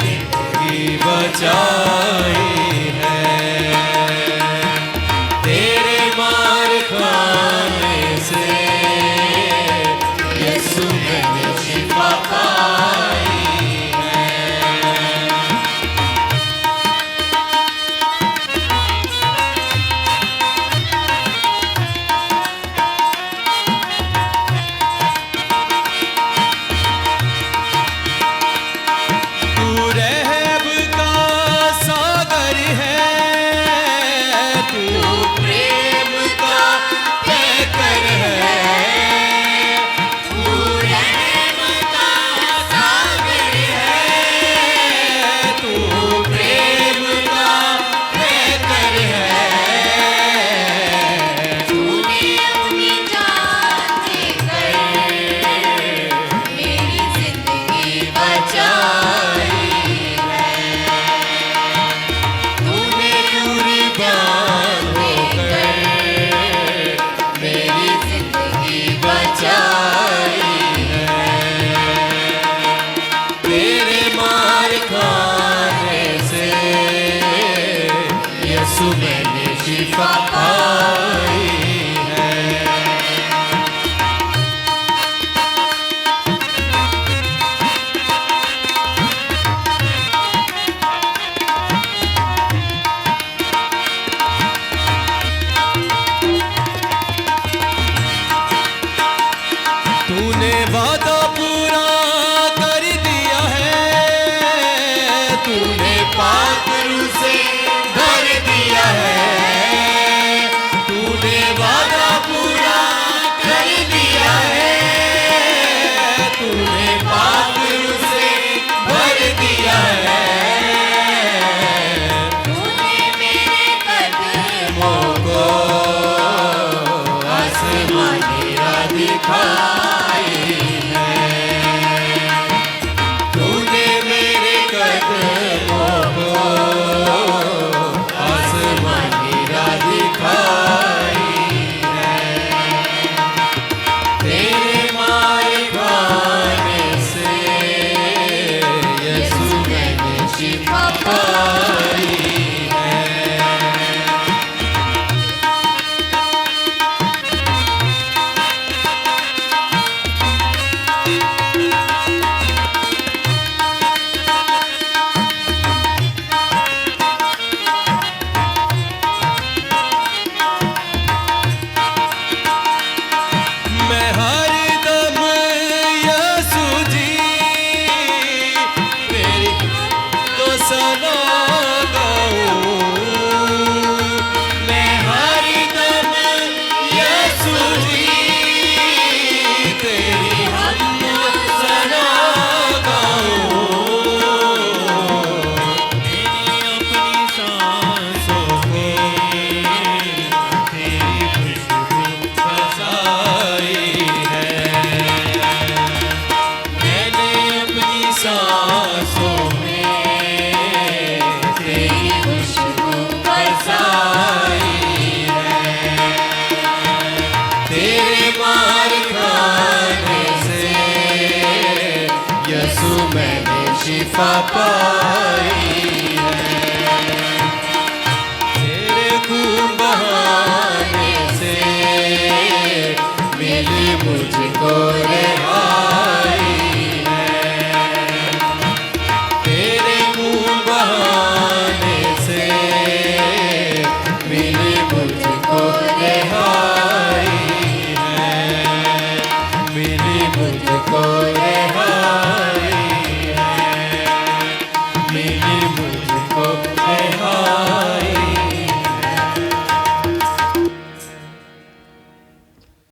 जिंदगी बचाई है। तेरे मार खाने से यीशु मैंने शिफा पाई है। तू रहब का सागर है, तू प्रेम का पैकर है। तू रहब का सागर है, तू प्रेम का पैकर है। तूने अपनी जान देकर मेरी जिंदगी बचाई है। तूने कुर्बान होकर मेरी जिंदगी बचाई है। तेरे मार खाने से यीशु मैंने शिफा पाई है। तूने वादा पूरा कर दिया है, तूने पाक रूह से भर दिया है। तूने वादा पूरा कर दिया है, तूने पाक रूह से भर दिया है। तूने मेरे कदमों को आसमानी राह दिखाई है। तूने मेरे कदमों को आसमानी राह दिखाई है। तेरे मार खाने से यीशु मैंने शिफा पाई है। मैं हरदम यीशु जी तेरी तो सना गाऊं। मैं हरदम यीशु जी तेरी हम सना गाऊं। मैंने अपनी सांसों में तेरी खुशबू बसाई है। मैंने अपनी सांसों में तेरी खुशबू बसाई है। तेरे मार खाने से यीशु मैंने शिफा पाई है। तेरे खून बहाने से मिली मुझको रिहाई है। तेरे खून बहाने से मिली मुझको रिहाई है। मिली मुझको रिहाई है। मिली मुझको रिहाई